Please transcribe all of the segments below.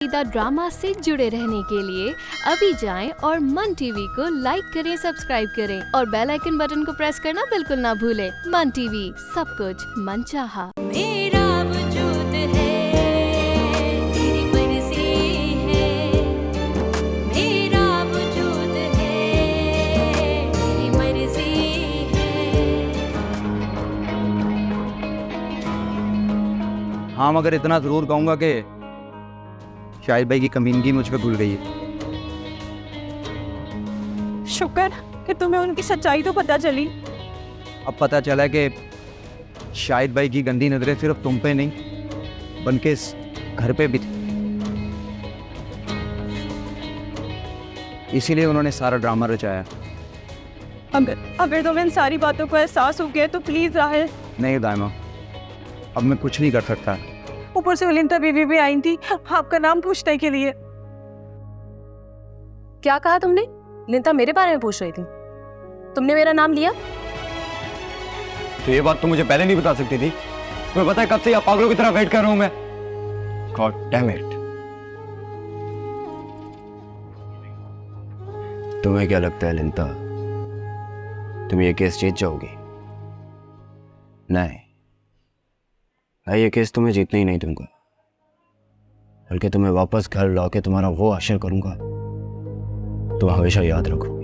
Drama से जुड़े रहने के लिए अभी जाएं और मन टीवी को लाइक करें, सब्सक्राइब करें और बेल आइकन बटन को प्रेस करना बिल्कुल ना भूलें। मन टीवी, सब कुछ मनचाहा। मेरा वजूद है, तेरी मर्जी है। मेरा वजूद है, तेरी मर्जी है। हाँ, मगर इतना जरूर कहूंगा कि शाहिद भाई की कमीनगी मुझ पे खुल गई है। शुक्र कि तुम्हें उनकी सच्चाई तो पता चली। अब पता चला कि शाहिद भाई की गंदी नजरें सिर्फ तुम पे नहीं बल्कि इस घर पे भी थी। इसीलिए उन्होंने सारा ड्रामा रचाया। अगर तुम्हें इन सारी बातों को एहसास हो गया तो प्लीज राहिल। नहीं दाइमा, अब मैं कुछ नहीं कर सकता। ऊपर से लिंटा बीवी भी आई थी आपका नाम पूछने के लिए। क्या कहा तुमने? लिंटा मेरे बारे में पूछ रही थी। तुमने मेरा नाम लिया? तो ये बात तो मुझे पहले नहीं बता सकती थी। तुम्हें पता है कब से आप पागलों की तरह वेट कर रहा हूं मैं। God damn it. तुम्हें क्या लगता है लिंटा, तुम ये केस जीत जाओगी? नहीं, मैं ये केस तुम्हें जीतने ही नहीं दूंगा, बल्कि तुम्हें वापस घर लाके तुम्हारा वो आशिर करूंगा तुम हमेशा याद रखो।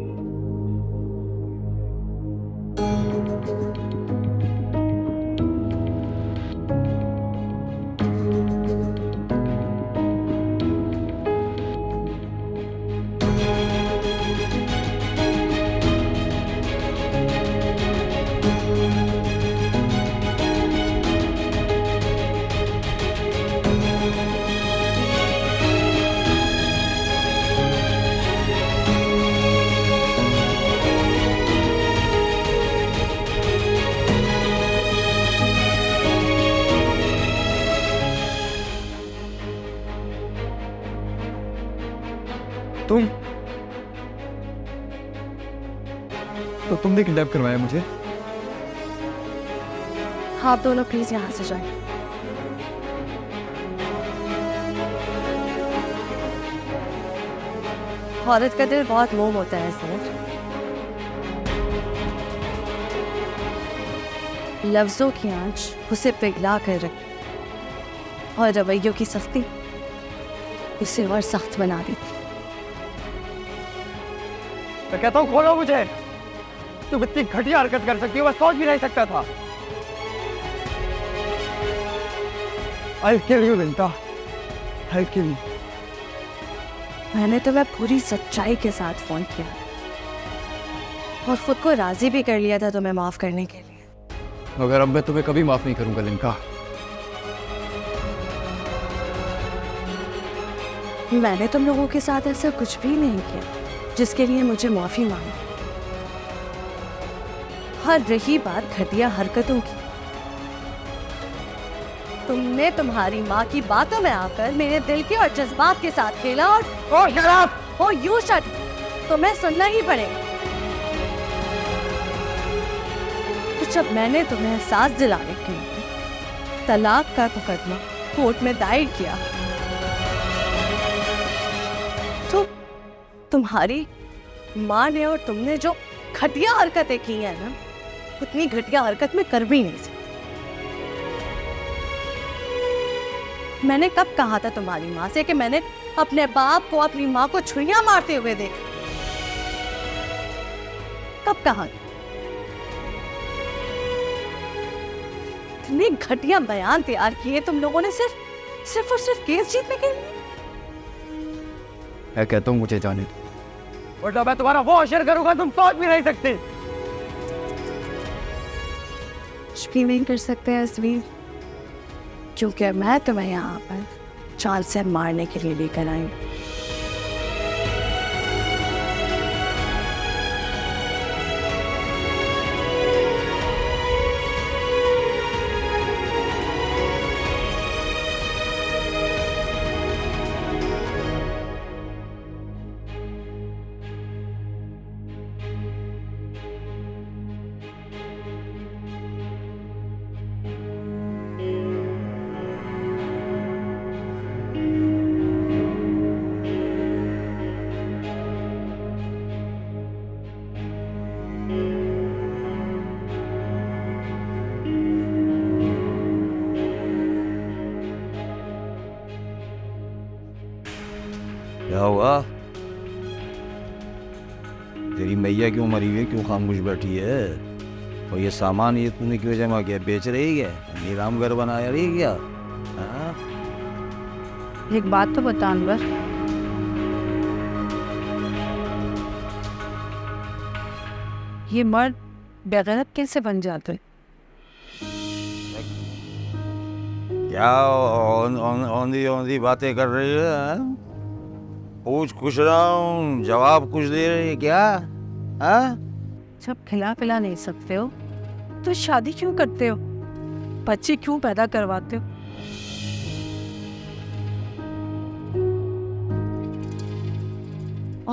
तुमने किडनैप करवाया मुझे? हाँ, आप दोनों प्लीज यहाँ से जाएं। औरत का दिल बहुत मोम होता है सर। लफ्जों की आंच उसे पिघला कर रखती और रवैयों की सख्ती उसे और सख्त बना देती। मैं कहता हूँ खोलो मुझे। तुम इतनी घटिया हरकत कर सकती हो, मैं सोच भी नहीं सकता था। I'll kill you, लिंटा। I'll kill you। मैंने तुम्हें पूरी सच्चाई के साथ फोन किया और खुद को राजी भी कर लिया था तुम्हें माफ करने के लिए। मगर अब मैं तुम्हें कभी माफ नहीं करूंगा लिंका। मैंने तुम लोगों के साथ ऐसा कुछ भी नहीं किया जिसके लिए मुझे माफी मांगी। और रही बात घटिया हरकतों की, तुमने तुम्हारी माँ की बातों में आकर मेरे दिल के और जज्बात के साथ खेला और शराब ओ यू शट, तुम्हें सुनना ही पड़ेगा। तो जब मैंने तुम्हें एहसास दिलाने के लिए तलाक का मुकदमा कोर्ट में दायर किया तो तुम्हारी माँ ने और तुमने जो घटिया हरकतें की हैं ना, उतनी घटिया हरकत में कर भी नहीं सकती। मैंने कब कहा था तुम्हारी माँ से कि मैंने अपने बाप को अपनी माँ को छुरियां मारते हुए देखा? कब कहा? इतने घटिया बयान तैयार किए तुम लोगों ने सिर्फ और सिर्फ केस जीतने के लिए। मैं कहता हूँ मुझे जाने दो, वरना मैं तुम्हारा वो अशर करूंगा तुम सोच भी नहीं सकते। कुछ भी नहीं कर सकते असवीर, क्योंकि मैं तुम्हें यहाँ पर चाल से मारने के लिए लेकर आई हूँ। क्या हुआ? तेरी मैया क्यों मरी हुई है? क्यों खामोश बैठी है? और ये सामान ये तूने क्यों जमा किया? बेच रही है? नीलाम घर बनाया रही क्या? हाँ? एक बात तो बता अनवर, ये मर्द बेगैरत कैसे बन जाते? क्या औंधी औंधी बातें कर रही है? हाँ? पूछ कुछ रहा हूँ, जवाब कुछ दे रही है क्या? हाँ? जब खिला पिला नहीं सकते हो तो शादी क्यों करते हो? बच्चे क्यों पैदा करवाते हो?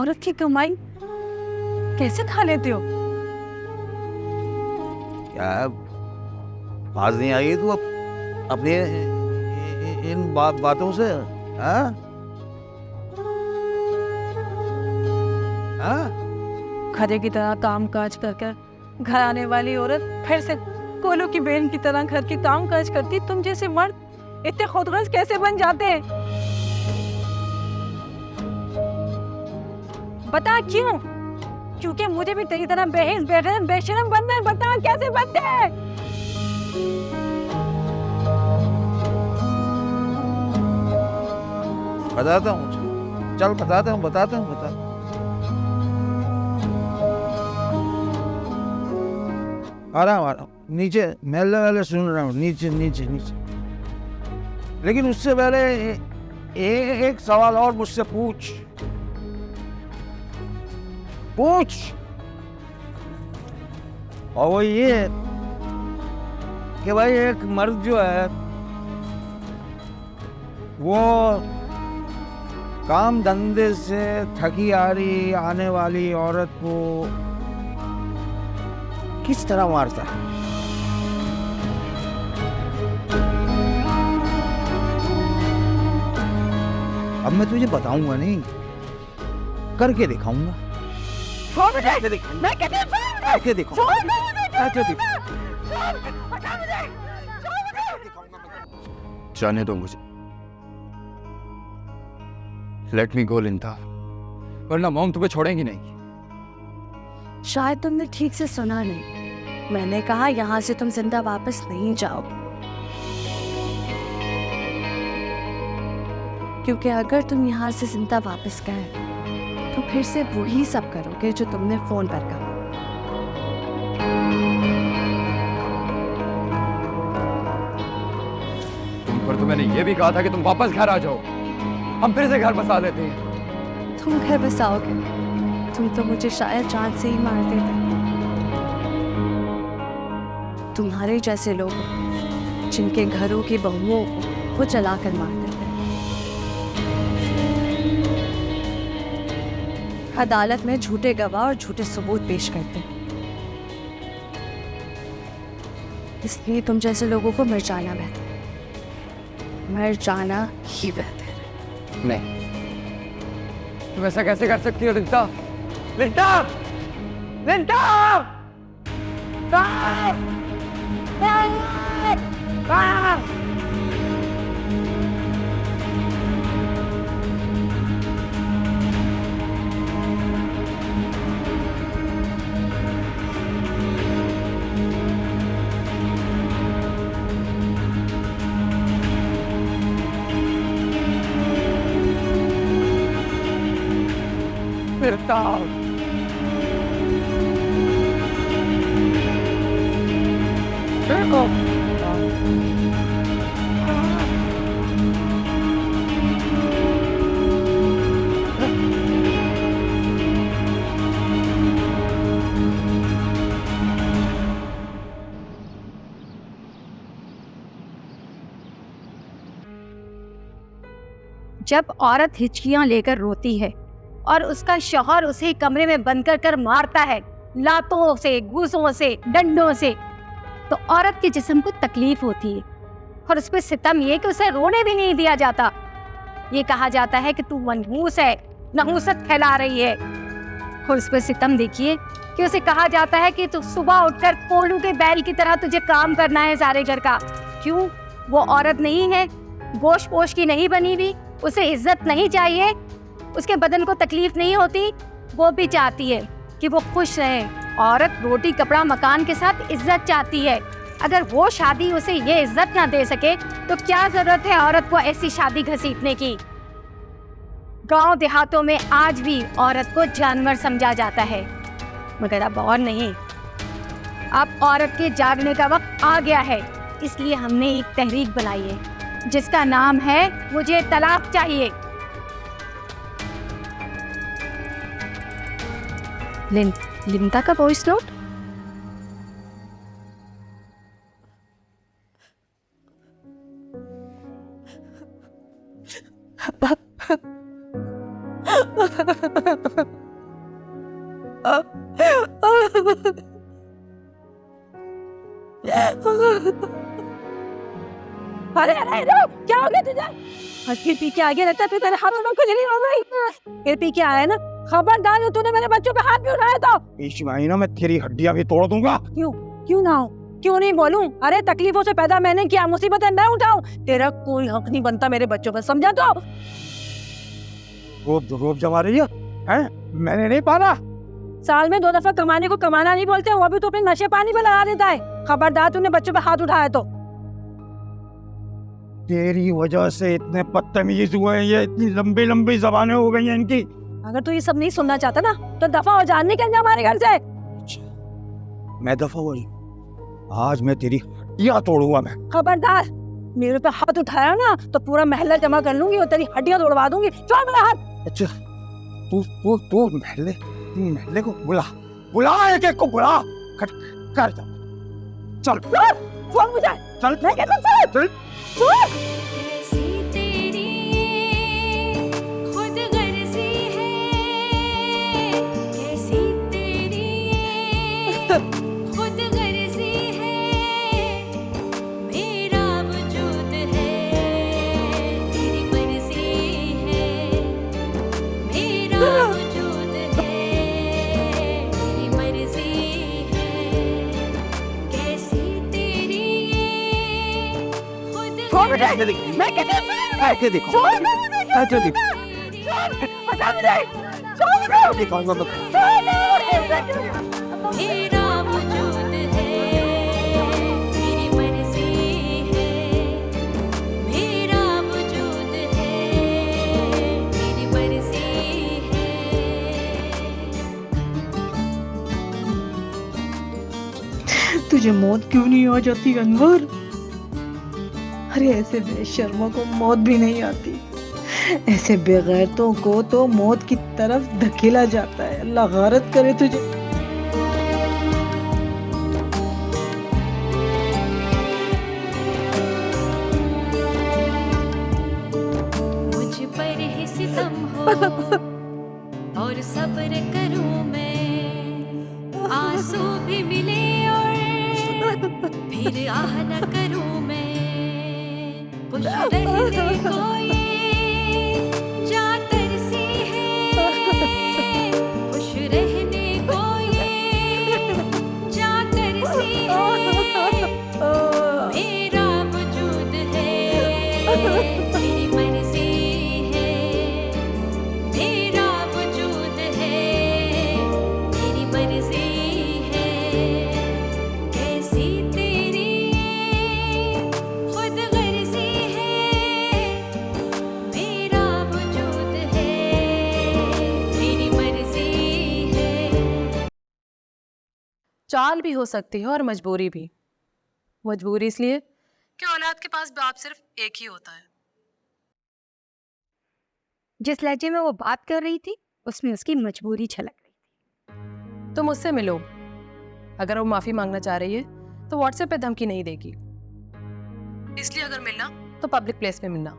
औरत की कमाई कैसे खा लेते हो? क्या बात नहीं आई तू अपने इन बातों से? हाँ? हाँ? खरे की तरह काम काज करके घर आने वाली औरत फिर से कोलू की बहन की तरह घर के काम काज करती। तुम जैसे मर्द इतने खुदगर्ज कैसे बन जाते हैं? बता क्यों? क्योंकि मुझे भी तेरी तरह बहन बहन बेशरम बनना है। बता कैसे बनते हैं? बताता हूँ, चल बताता हूँ। आ रहा हूँ नीचे, मेले सुन रहा हूँ, नीचे। लेकिन उससे पहले एक सवाल और मुझसे पूछ। और वो ये कि भाई एक मर्द जो है वो काम धंधे से थकी हारी आने वाली औरत को किस तरह मारता है? अब मैं तुझे बताऊंगा नहीं, करके दिखाऊंगा। जाने दो मुझे, लेट मी गो लिंदा, वरना मॉम तुम्हें छोड़ेंगी नहीं। शायद तुमने ठीक से सुना नहीं। मैंने कहा यहाँ से तुम जिंदा वापस नहीं जाओ, क्योंकि अगर तुम यहाँ से जिंदा वापस गए तो फिर से वही सब करोगे जो तुमने फोन पर कहा। तुम पर तो मैंने ये भी कहा था कि तुम वापस घर आ जाओ, हम फिर से घर बसा लेते हैं। तुम घर बसाओगे? तुम तो मुझे शायद जान से ही मार देते। तुम्हारे जैसे लोग जिनके घरों की बहुओं को वो जलाकर मार देते। अदालत में झूठे गवाह और झूठे सबूत पेश करते। इसलिए तुम जैसे लोगों को मर जाना बेहतर, मर जाना ही बेहतर। नहीं, तुम ऐसा कैसे कर सकती हो लिंदा? लिंदा! जब औरत हिचकियां लेकर रोती है और उसका शौहर उसे कमरे में बंद कर मारता है लातों से, घूसों से, डंडों से, तो औरत के जिस्म को तकलीफ होती है। और उस पर सितम ये कि उसे रोने भी नहीं दिया जाता। ये कहा जाता है कि तू मनहूस है, नहूसत फैला रही है। और उस पर सितम देखिए कि उसे कहा जाता है कि तू सुबह उठकर कोलू के बैल की तरह तुझे काम करना है सारे घर का। क्यों? वो औरत नहीं है, गोश पोश की नहीं बनी हुई, उसे इज्जत नहीं चाहिए। उसके बदन को तकलीफ नहीं होती? वो भी चाहती है कि वो खुश रहे। औरत रोटी कपड़ा मकान के साथ इज्जत चाहती है। अगर वो शादी उसे ये इज्जत ना दे सके तो क्या जरूरत है औरत को ऐसी शादी घसीटने की? गांव देहातों में आज भी औरत को जानवर समझा जाता है, मगर अब और नहीं। अब औरत के जागने का वक्त आ गया है, इसलिए हमने एक तहरीक बनाई है जिसका नाम है मुझे तलाक चाहिए। लिंदा का वॉइस नोट। अरे अरे क्या हो गया तुझे? फिर पी के आगे रहता, फिर तेरे हाथों में खुजली हो गई। फिर पी के आया ना, खबरदार जो तूने मेरे बच्चों पे हाथ भी उठाया तो इश्माई ना मैं तेरी हड्डियां भी तोड़ दूंगा। क्यों ना हो? क्यों नहीं बोलूं? अरे तकलीफों से पैदा मैंने किया, मुसीबतें मैं उठाऊं? तेरा कोई हक नहीं बनता मेरे बच्चों पर, समझा? तो रोब जमा रही है? मैंने नहीं पाला। साल में 2 दफा कमाने को कमाना नहीं बोलते, वो भी तो अपने नशे पानी पे लगा देता है। खबरदार तूने बच्चों पे हाथ उठाया तो। तेरी वजह से इतने बदतमीज हुए हैं ये, इतनी लंबी लंबी जबानें हो गई हैं इनकी। अगर तू ये सब नहीं सुनना चाहता ना तो दफा हो जा, निकल जा हमारे घर से। मैं दफा हो रही, आज मैं तेरी हड्डियां तोड़ूंगा। मैं खबरदार मेरे पे हाथ उठाया ना तो पूरा महल्ला जमा कर लूंगी और तेरी हड्डियां तोड़वा दूंगी। छोड़ मेरा हाथ। अच्छा तू महल्ले को बुला एक को बुला कर जा। चल छोड़ मुझे, चल मैं कहता हूं चल। कैसी तेरी खुद गर्जी है, कैसी तेरी खुद गर्जी है, मेरा वजूद है तेरी मर्जी है, मेरा वजूद है तेरी मर्जी है, कैसी तेरी खुद ऐसे देखो, मैं कहता हूं ऐसे देखो, ऐसे देखो, हटा मुझे, छोड़ मुझे। देखो मेरा वजूद है तेरी मर्जी है, मेरा वजूद है तेरी मर्जी है। तुझे मौत क्यों नहीं आ जाती अनवर? अरे ऐसे बेशर्मों को मौत भी नहीं आती, ऐसे बेगैरतों को तो मौत की तरफ धकेला जाता है। अल्लाह गारत करे तुझे। मुझ पर ही सितम हो और सब्र करूं मैं, आंसू भी मिले और फिर आह न करूं मैं, खुश रहने को ये जा तरसी है, खुश रहने को ये जा तरसी है, मेरा वजूद है तेरी मर्जी है, मेरा वजूद है तेरी मर्जी है, कैसी तेरी खुद गर्जी है, मेरा वजूद है तेरी मर्जी है। चाल भी हो सकती है और मजबूरी भी। मजबूरी इसलिए कि औलाद के पास बाप सिर्फ एक ही होता है। जिस लहजे में वो बात कर रही थी उसमें उसकी मजबूरी झलक रही थी। तुम उससे मिलो, अगर वो माफी मांगना चाह रही है तो व्हाट्सएप पे धमकी नहीं देगी, इसलिए अगर मिलना तो पब्लिक प्लेस पे मिलना,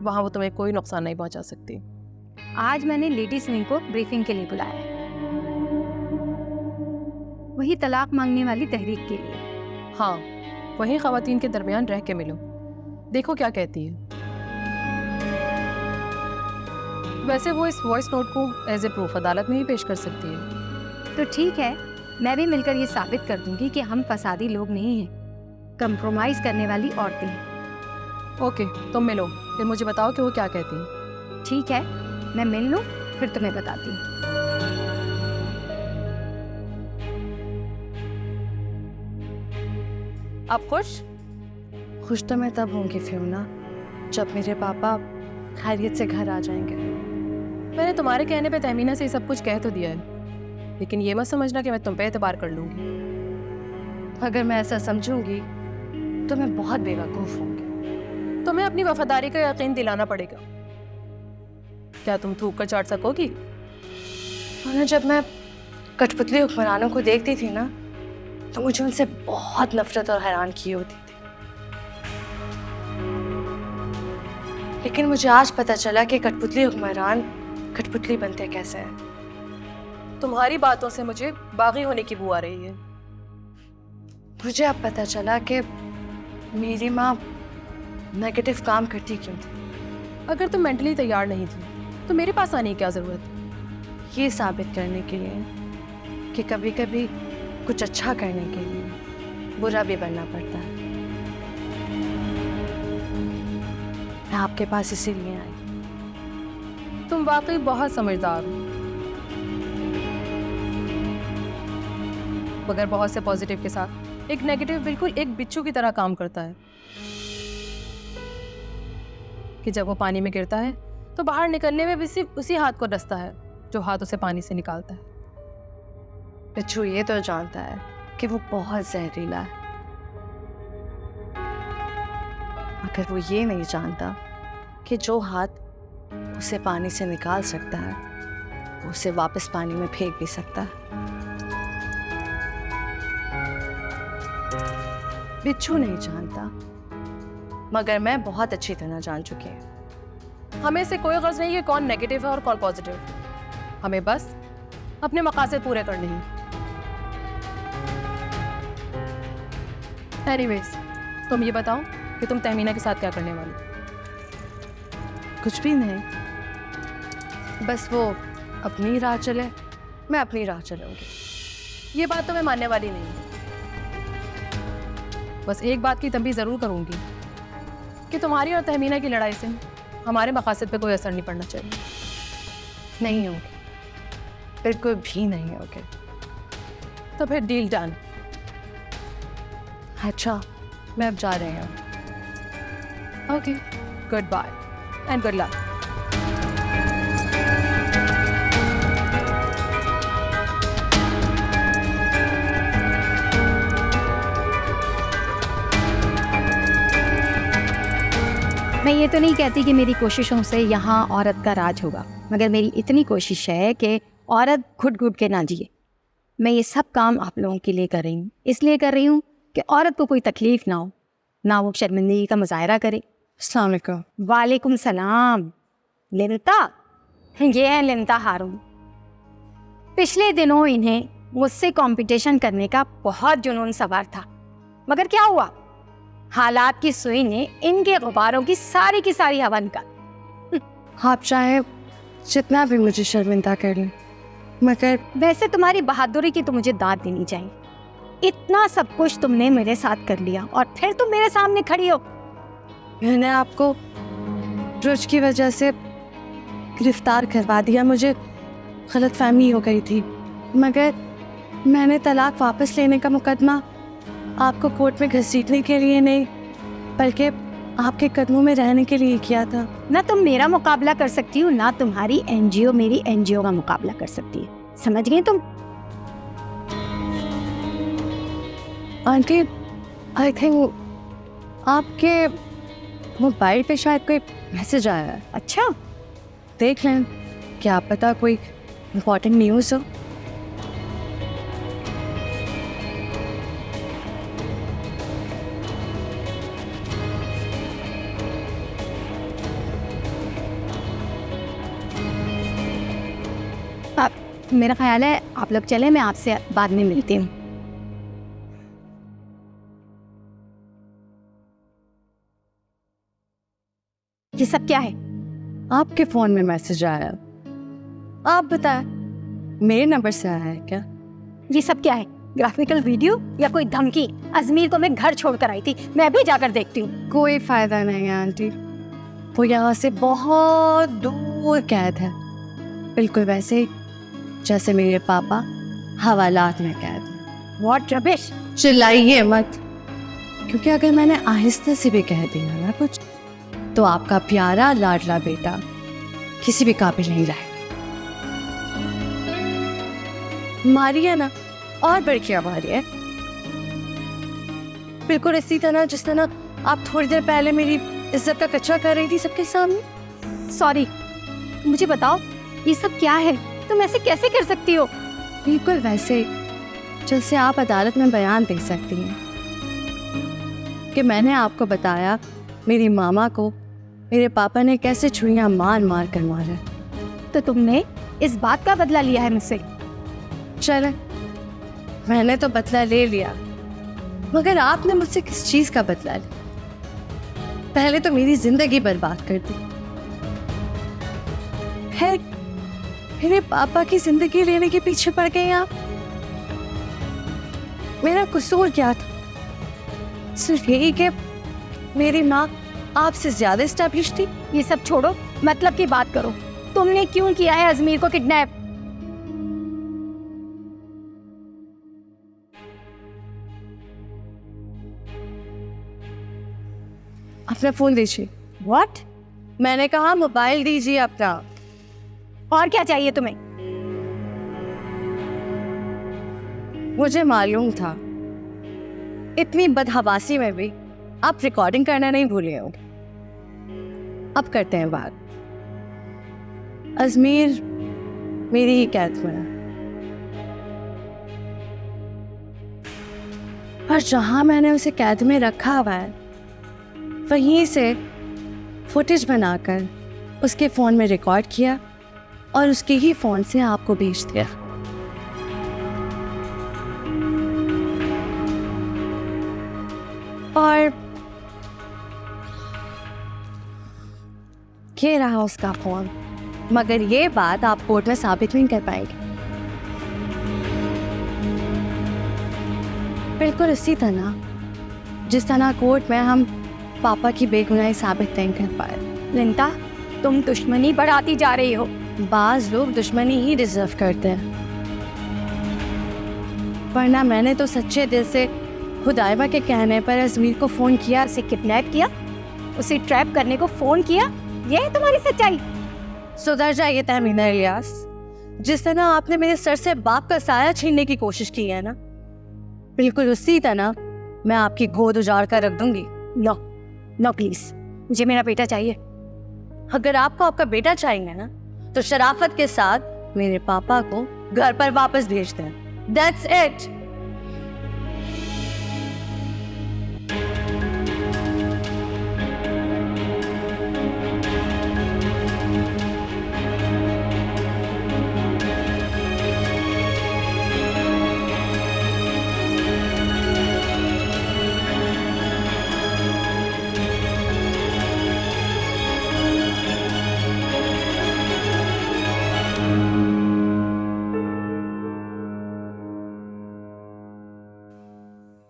वहां वो तुम्हें कोई नुकसान नहीं पहुंचा सकती। आज मैंने लेडीज विंग को ब्रीफिंग के लिए बुलाया है, वही तलाक मांगने वाली तहरीक के लिए। हाँ, वहीं खवातीन के दरमियान रह के मिलो, देखो क्या कहती है। वैसे वो इस वॉइस नोट को एज ए प्रूफ अदालत में भी पेश कर सकती है। तो ठीक है, मैं भी मिलकर ये साबित कर दूंगी कि हम फसादी लोग नहीं हैं, कंप्रोमाइज करने वाली औरतें हैं। ओके, तुम मिलो, फिर मुझे बताओ कि वो क्या कहती है। ठीक है, मैं मिल लूँ फिर तुम्हें बताती हूँ। आप खुश? खुश तो मैं तब होंगी फियोना जब मेरे पापा खैरियत से घर आ जाएंगे। मैंने तुम्हारे कहने पे तहमीना से ये सब कुछ कह तो दिया है, लेकिन ये मत समझना कि मैं तुम पे एतबार कर लूंगी। अगर मैं ऐसा समझूंगी तो मैं बहुत बेवकूफ़ होंगी। तुम्हें अपनी वफादारी का यकीन दिलाना पड़ेगा। क्या तुम थूक कर चाट सकोगी? और जब मैं कठपुतली हुक्मरानों को देखती थी ना तो मुझे उनसे बहुत नफरत और हैरान की होती थी, लेकिन मुझे आज पता चला कि कठपुतली हुक्मरान कठपुतली बनते कैसे हैं। तुम्हारी बातों से मुझे बागी होने की बू आ रही है। मुझे अब पता चला कि मेरी माँ नेगेटिव काम करती क्यों थी। अगर तुम मेंटली तैयार नहीं थी तो मेरे पास आने की क्या जरूरत है? ये साबित करने के लिए कि कभी कभी कुछ अच्छा करने के लिए बुरा भी बनना पड़ता है। मैं आपके पास इसीलिए आई। तुम वाकई बहुत समझदार हो, मगर बहुत से पॉजिटिव के साथ एक नेगेटिव बिल्कुल एक बिच्छू की तरह काम करता है कि जब वो पानी में गिरता है तो बाहर निकलने में भी सिर्फ उसी हाथ को डसता है जो हाथ उसे पानी से निकालता है। बिच्छू ये तो जानता है कि वो बहुत जहरीला है, मगर वो ये नहीं जानता कि जो हाथ उसे पानी से निकाल सकता है वो उसे वापस पानी में फेंक भी सकता है। बिच्छू नहीं जानता, मगर मैं बहुत अच्छी तरह जान चुकी हूँ। हमें से कोई गर्ज नहीं कि कौन नेगेटिव है और कौन पॉजिटिव। हमें बस अपने मकासद पूरे करने हैं। एनीवेज, तुम ये बताओ कि तुम तहमीना के साथ क्या करने वाली? कुछ भी नहीं, बस वो अपनी राह चले, मैं अपनी राह चलूंगी। ये बात तो मैं मानने वाली नहीं हूँ। बस एक बात की तंबीह ज़रूर करूँगी कि तुम्हारी और तहमीना की लड़ाई से हमारे मकासद पे कोई असर नहीं पड़ना चाहिए। नहीं होगी, बिल्कुल भी नहीं होगी। तो फिर डील डन। अच्छा, मैं अब जा रही हूँ। Okay, goodbye and good luck. मैं ये तो नहीं कहती कि मेरी कोशिशों से यहाँ औरत का राज होगा, मगर मेरी इतनी कोशिश है कि औरत घुट घुट के ना जिए। मैं ये सब काम आप लोगों के लिए कर रही हूँ, इसलिए कर रही हूँ कि औरत को कोई तकलीफ ना हो, ना वो शर्मिंदगी का मुजाहरा करे। अस्सलाम वालेकुम। वालेकुम सलाम। लिनता, ये है लिनता हारून। पिछले दिनों इन्हें मुझसे कंपटीशन करने का बहुत जुनून सवार था, मगर क्या हुआ, हालात की सुई ने इनके गुब्बारों की सारी हवा निकाल। आप चाहे जितना भी मुझे शर्मिंदा कर लें, मगर वैसे तुम्हारी बहादुरी की तो मुझे दाद देनी चाहिए। इतना सब कुछ तुमने मेरे साथ कर लिया और फिर तुम मेरे सामने खड़ी हो। मैंने आपको रुच की वजह से गिरफ्तार करवा दिया, मुझे गलतफहमी हो गई थी, मगर मैंने तलाक वापस लेने का मुकदमा आपको कोर्ट में घसीटने के लिए नहीं, बल्कि आपके कदमों में रहने के लिए किया था। ना तुम मेरा मुकाबला कर सकती हो, ना तुम्हारी एनजीओ मेरी एनजीओ का मुकाबला कर सकती है। समझ गए तुम? आंटी, आई थिंक आपके मोबाइल पे शायद कोई मैसेज आया है। अच्छा, देख लें, क्या पता कोई इम्पोर्टेंट न्यूज़ हो। मेरा ख्याल है आप लोग चले, मैं आपसे बाद में मिलती हूँ। ये सब क्या है? आपके फ़ोन में मैसेज आया, आप बताएं, मेरे नंबर से आया है क्या? ये सब क्या है? ग्राफिकल वीडियो या कोई धमकी? अजमीर को मैं घर छोड़कर आई थी, मैं भी जाकर देखती हूँ। कोई फ़ायदा नहीं है आंटी, वो यहाँ से बहुत दूर कैद है। बिल्कुल वैसे जैसे मेरे पापा हवालात में कैद हैं। What rubbish. चिल्लाइए मत, क्योंकि अगर मैंने आहिस्ता से भी कह दिया ना कुछ, तो आपका प्यारा लाडला बेटा किसी भी काबिल नहीं रहेगा। मारिए ना, और बढ़िया मारिए, बिल्कुल इसी तरह जिस तरह आप थोड़ी देर पहले मेरी इज्जत का कचरा कर रही थी सबके सामने। सॉरी, मुझे बताओ ये सब क्या है? तुम ऐसे कैसे कर सकती हो? बिल्कुल वैसे जैसे आप अदालत में बयान दे सकती हैं कि मैंने आपको बताया मेरी मामा को मेरे पापा ने कैसे छुरियां मार मार कर मारा। तो तुमने इस बात का बदला लिया है मुझसे? चले, मैंने तो बदला ले लिया, मगर आपने मुझसे किस चीज का बदला लिया? पहले तो मेरी जिंदगी बर्बाद कर दी, है मेरे पापा की जिंदगी लेने के पीछे पड़ गए आप। मेरा कसूर क्या था? सिर्फ यही कि मेरी माँ आपसे ज्यादा एस्टैब्लिश थी। ये सब छोड़ो, मतलब की बात करो। तुमने क्यों किया है अजमीर को किडनैप? अपना फोन दीजिए। व्हाट? मैंने कहा मोबाइल दीजिए अपना। और क्या चाहिए तुम्हें? मुझे मालूम था इतनी बदहवासी में भी आप रिकॉर्डिंग करना नहीं भूले हो। अब करते हैं बात। अजमीर मेरी ही कैद में है, और जहां मैंने उसे कैद में रखा हुआ है वहीं से फुटेज बनाकर उसके फ़ोन में रिकॉर्ड किया और उसके ही फ़ोन से आपको भेज दिया। और ये रहा उसका फ़ोन, मगर ये बात आप कोर्ट में साबित नहीं कर पाएंगे। बिल्कुल इसी तरह जिस तरह कोर्ट में हम पापा की बेगुनाही साबित नहीं कर पाए। लिंटा, तुम दुश्मनी बढ़ाती जा रही हो। बाज लोग दुश्मनी ही डिजर्व करते हैं, वरना मैंने तो सच्चे दिल से खुदाइबा के कहने पर अजमीर को फ़ोन किया। उसे किडनैप किया, उसे ट्रैप करने को फोन किया। ये है तुम्हारी सच्चाई? सुधर जाइए तहमीना इलियास। जिस तरह आपने मेरे सर से बाप का साया छीनने की कोशिश की है ना, बिल्कुल उसी तरह मैं आपकी गोद उजाड़ कर रख दूंगी। नो नो प्लीज, मुझे मेरा बेटा चाहिए। अगर आपको आपका बेटा चाहिए ना, तो शराफत के साथ मेरे पापा को घर पर वापस भेज दें। That's it.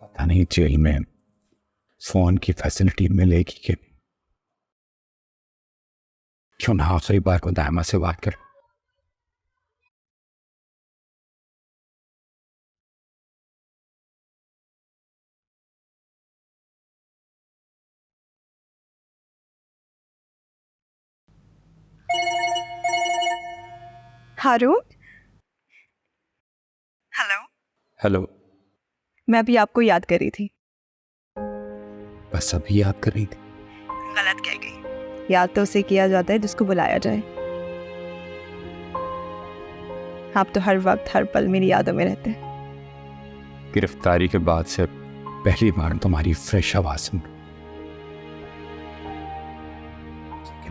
पता नहीं जेल में फोन की फैसिलिटी मिलेगी कि क्यों ना आखिरी बार को दायमा से बात कर। हारून, हेलो। हेलो। मैं अभी आपको याद कर रही थी। बस अभी याद कर रही थी? गलत कह गई। याद तो उसे किया जाता है जिसको बुलाया जाए। आप तो हर वक्त हर पल मेरी यादों में रहते हैं। गिरफ्तारी के बाद से पहली बार तुम्हारी फ्रेश आवाज सुन,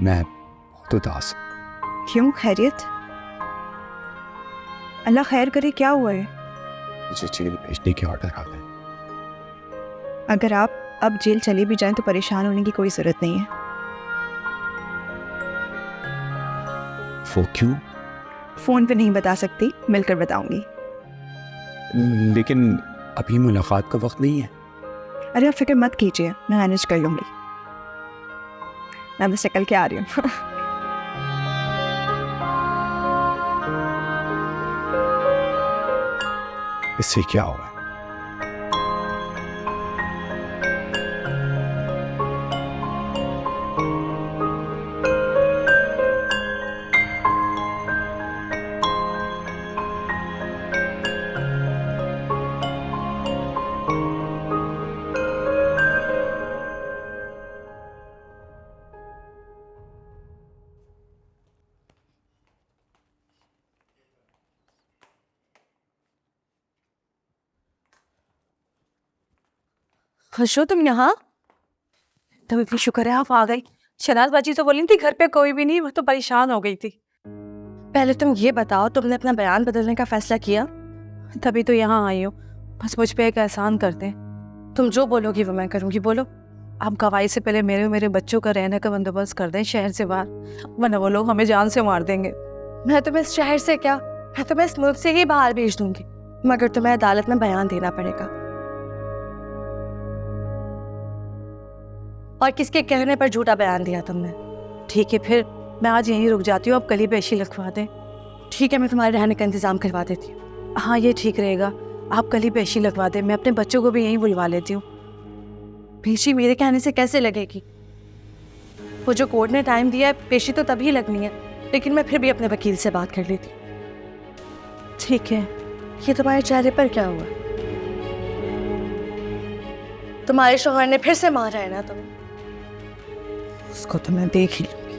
मैं बहुत उदास। क्यों, खैरियत? अल्लाह खैर करे, क्या हुआ है? मुझे जेल भेजने के ऑर्डर आ गए। अगर आप अब जेल चले भी जाएं तो परेशान होने की कोई जरूरत नहीं है। वो क्यों? फोन पे नहीं बता सकती, मिलकर बताऊंगी। लेकिन अभी मुलाकात का वक्त नहीं है। अरे आप फिक्र मत कीजिए, मैं मैनेज कर लूंगी। मैं बस निकल के आ रही हूँ। इससे क्या हुआ? खुश हो तुम यहाँ? तो इतनी शुक्र है आप आ गई। शनाज बाजी तो बोली थी घर पे कोई भी नहीं, वो तो परेशान हो गई थी। पहले तुम ये बताओ, तुमने अपना बयान बदलने का फैसला किया? तभी तो यहाँ आई हूँ। बस मुझ पे एक एहसान कर दें। तुम जो बोलोगी वो मैं करूँगी, बोलो। आप गवाही से पहले मेरे और मेरे बच्चों का रहने का बंदोबस्त कर दें शहर से बाहर, वरना वो लोग हमें जान से मार देंगे। मैं तुम्हें इस शहर से क्या, मैं तुम्हें इस मुल्क से ही बाहर भेज दूंगी, मगर तुम्हें अदालत में बयान देना पड़ेगा। और किसके कहने पर झूठा बयान दिया तुमने? ठीक है, फिर मैं आज यहीं रुक जाती हूँ, आप कल ही पेशी लिखवा दें। ठीक है, मैं तुम्हारे रहने का इंतजाम करवा देती हूँ। हाँ, ये ठीक रहेगा। आप कल ही पेशी लगवा दें, मैं अपने बच्चों को भी यहीं बुलवा लेती हूँ। पेशी मेरे कहने से कैसे लगेगी? वो जो कोर्ट ने टाइम दिया है, पेशी तो तभी लगनी है, लेकिन मैं फिर भी अपने वकील से बात कर लेती हूँ। ठीक है। ये तुम्हारे चेहरे पर क्या हुआ? तुम्हारे शौहर ने फिर से मारा है ना तुम्हें? उसको तो मैं देख ही लूंगी।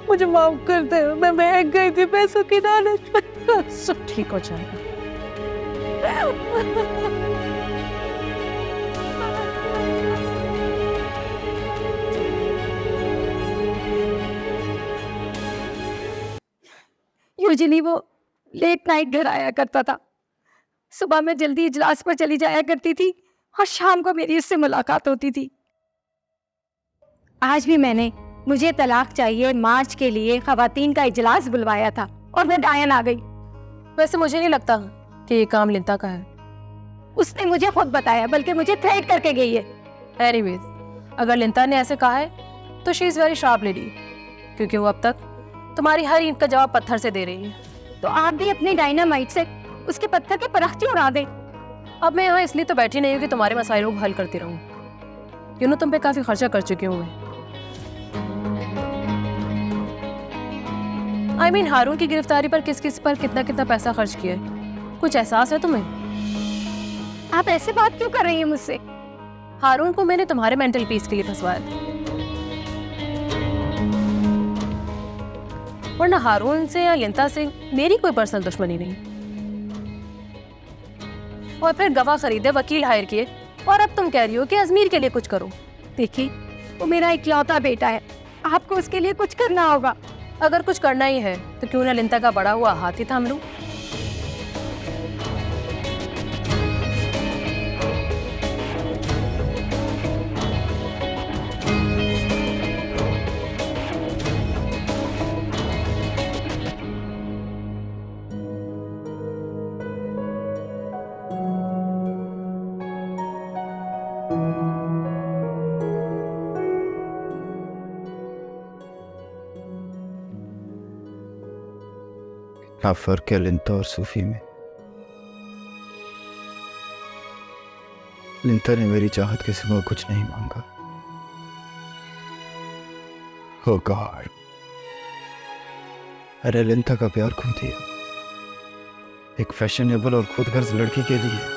मुझे माफ कर दे, मैं महक गई थी पैसों की लालच में। सब ठीक हो जाएगा। यूजुअली वो लेट नाइट घर आया करता था। सुबह में जल्दी इजलास पर चली जाया करती थी और शाम को मेरी इससे मुलाकात होती थी। आज भी मैंने मुझे तलाक चाहिए मार्च के लिए खवातीन का इजलास बुलवाया था और मैं डायन आ गई। वैसे मुझे नहीं लगता कि ये काम लिंता का है। उसने मुझे खुद बताया, बल्कि मुझे थ्रेट करके गई है। एनीवेज, अगर लिंता ने ऐसे कहा है तो she is very sharp lady, क्योंकि वो अब तक तुम्हारी हर ईंट का जवाब पत्थर से दे रही है। तो आप भी अपनी डायनामाइट से उसके पत्थर के परख्ती उड़ा दे। अब मैं यहाँ इसलिए तो बैठी नहीं हूँ कि तुम्हारे मसाइलों को हल करती रहूँ। यू नो, तुम पे काफी खर्चा कर चुकी हूँ मैं। I mean, हारून की गिरफ्तारी पर किस किस पर कितना कितना पैसा खर्च किया है, कुछ एहसास है तुम्हें? आप ऐसे बात क्यों कर रही हैं मुझसे? हारून को मैंने तुम्हारे मेंटल पीस के लिए फंसवाया था, वरना हारून से या लिंता से मेरी कोई पर्सनल दुश्मनी नहीं। और फिर गवाह खरीदे, वकील हायर किए, और अब तुम कह रही हो कि अजमीर के लिए कुछ करो। देखिए, वो मेरा इकलौता बेटा है, आपको उसके लिए कुछ करना होगा। अगर कुछ करना ही है तो क्यों ना लिंता का बड़ा हुआ हाथ ही थाम लूं। क्या फर्क है लिंता और सूफी में? लिंता ने मेरी चाहत के सिवा कुछ नहीं मांगा। Oh God, अरे लिंता का प्यार खो दिया एक फैशनेबल और खुदगर्ज लड़की के लिए।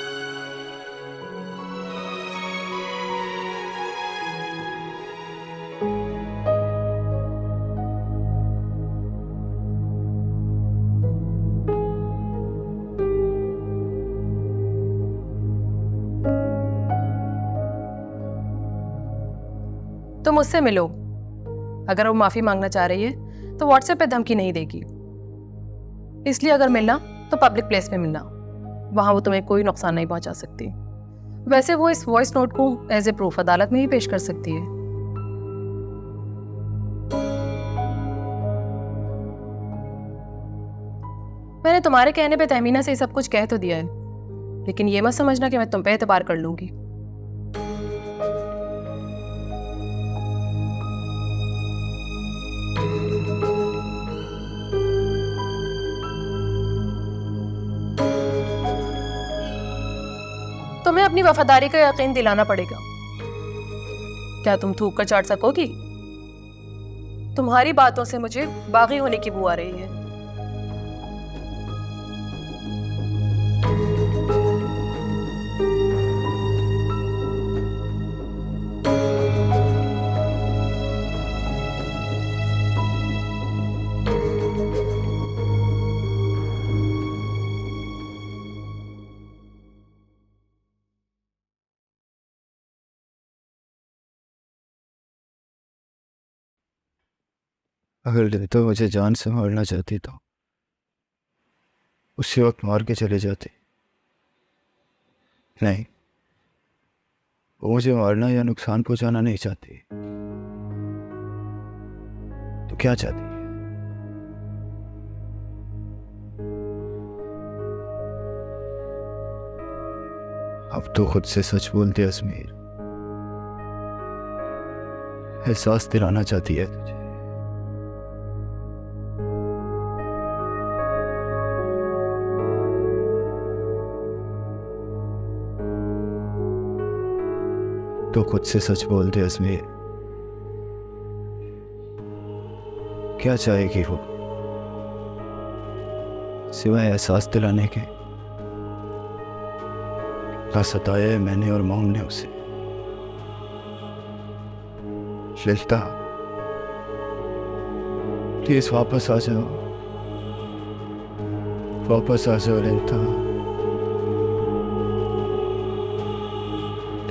तुम उससे मिलो। अगर वो माफी मांगना चाह रही है तो व्हाट्सएप पे धमकी नहीं देगी, इसलिए अगर मिलना तो पब्लिक प्लेस में मिलना, वहां वो तुम्हें कोई नुकसान नहीं पहुंचा सकती। वैसे वो इस वॉइस नोट को एज ए प्रूफ अदालत में ही पेश कर सकती है। मैंने तुम्हारे कहने पे तहमीना से सब कुछ कह तो दिया है, लेकिन ये मत समझना कि मैं तुम पे एतबार कर लूंगी। अपनी वफादारी का यकीन दिलाना पड़ेगा। क्या तुम थूक कर चाट सकोगी? तुम्हारी बातों से मुझे बागी होने की बू आ रही है। अगर ललिता मुझे जान से मारना चाहती तो उसी वक्त मार के चले जाते। नहीं, वो मुझे मारना या नुकसान पहुंचाना नहीं चाहती। तो क्या चाहती है? अब तो खुद से सच बोलते अजमेर। एहसास दिलाना चाहती है तुझे। तो खुद से सच बोलते अजमेर। क्या चाहेगी वो सिवाय एहसास दिलाने के? क्या सताया है मैंने और मोम ने उसे। ललिता प्लीज वापस आ जाओ, वापस आ जाओ ललिता।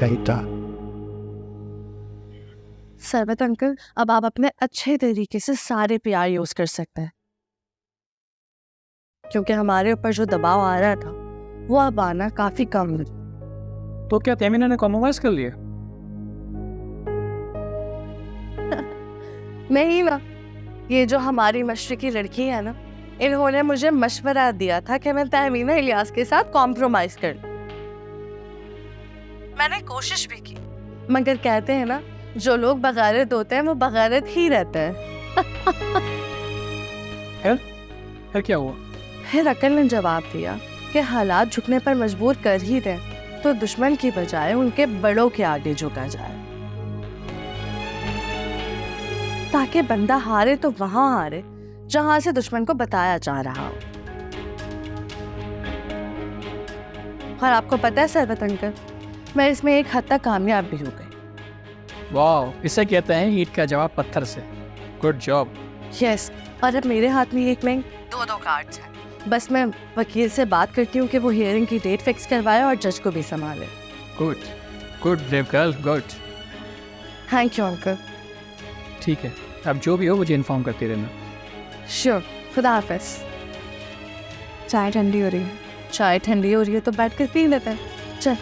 ललिता। सरबत अंकल, अब आप अपने अच्छे तरीके से सारे प्यार यूज कर सकते हैं, क्योंकि हमारे ऊपर जो दबाव आ रहा था वो अब आना काफी कम है। तो क्या तमीना ने कॉम्प्रोमाइज कर लिया? नहीं ना, ये जो हमारी मशरक़ी की लड़की है ना, इन्होंने मुझे मशवरा दिया था कि मैं तमीना इलियास के साथ कॉम्प्रोमाइज कर लूं। मैंने कोशिश भी की, मगर कहते हैं ना, जो लोग बगारत होते हैं वो बगारत ही रहते हैं। फिर क्या हुआ? फिर अकल ने जवाब दिया कि हालात झुकने पर मजबूर कर ही रहे, तो दुश्मन की बजाय उनके बड़ों के आगे झुका जाए, ताकि बंदा हारे तो वहां हारे जहां से दुश्मन को बताया जा रहा हो। और आपको पता है सरबत अंकल, मैं इसमें एक हद तक कामयाब भी हो गई। वाह, इसे कहते हैं ईंट का जवाब पत्थर से। Good job. यस, और अब मेरे हाथ में एक नहीं 2 कार्ड्स हैं। बस मैं वकील से बात करती हूँ कि वो हियरिंग की डेट फिक्स करवाए और जज को भी संभाले। Good good brave girl, good. Thank you uncle. ठीक है, अब जो भी हो मुझे इन्फॉर्म करते रहना। श्योर, खुदा हाफिज। चाय ठंडी हो रही है। चाय ठंडी हो रही है तो बैठ कर पी लेते हैं। चल।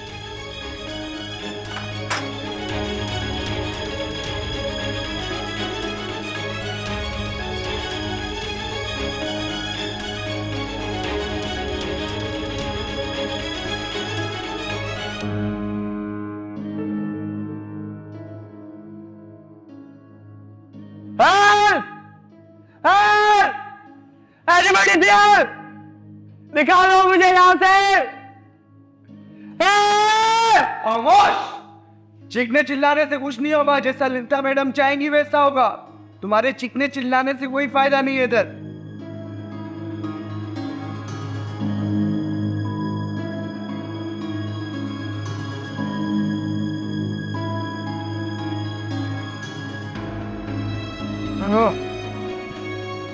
निकालो मुझे यहाँ से। खामोश। चीखने चिल्लाने से कुछ नहीं होगा, जैसा ललिता मैडम चाहेंगी वैसा होगा। तुम्हारे चीखने चिल्लाने से कोई फायदा नहीं है इधर।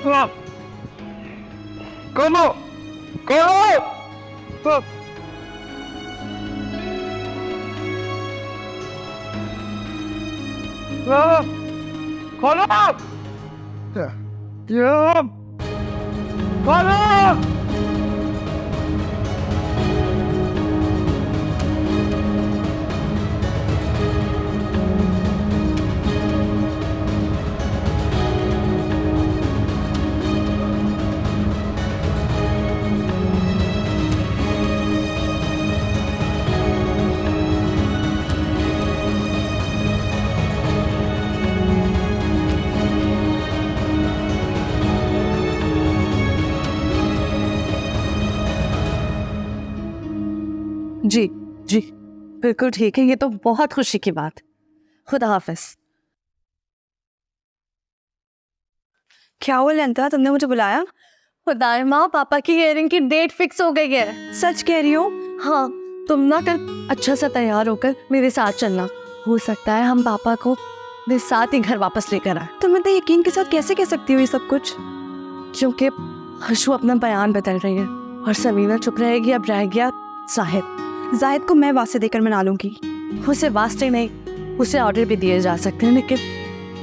खोलो खोलो खोलो खोलो। जी जी। बिल्कुल ठीक है, ये तो बहुत खुशी की बात। खुदा हाफिज। क्या हुआ ललिता, तुमने मुझे बुलाया? खुदाए माँ, पापा की हियरिंग की डेट फिक्स हो गई है। सच कह रही हो? हाँ, तुम ना कल अच्छा सा तैयार होकर मेरे साथ चलना। हो सकता है हम पापा को मेरे साथ ही घर वापस लेकर आए। तुम इतना यकीन के साथ कैसे कह सकती हो ये सब कुछ? क्योंकि हशू अपना बयान बदल रही है और समीना चुप रहेगी। अब रह गया जाहिद। जाहिद को मैं वास्ते देकर मना लूंगी। उसे वास्ते नहीं, उसे ऑर्डर भी दिए जा सकते हैं, लेकिन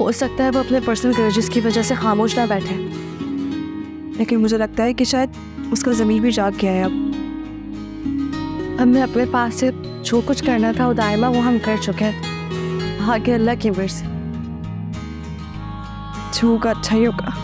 हो सकता है वो अपने पर्सनल ग्रजेस की वजह से खामोश ना बैठे। लेकिन मुझे लगता है कि शायद उसका ज़मीर भी जाग गया है अब। हमने अपने पास से जो कुछ करना था उदायमा, वो हम कर चुके हैं। आगे अल्लाह की मर्ज़ी। जो होगा अच्छा ही होगा।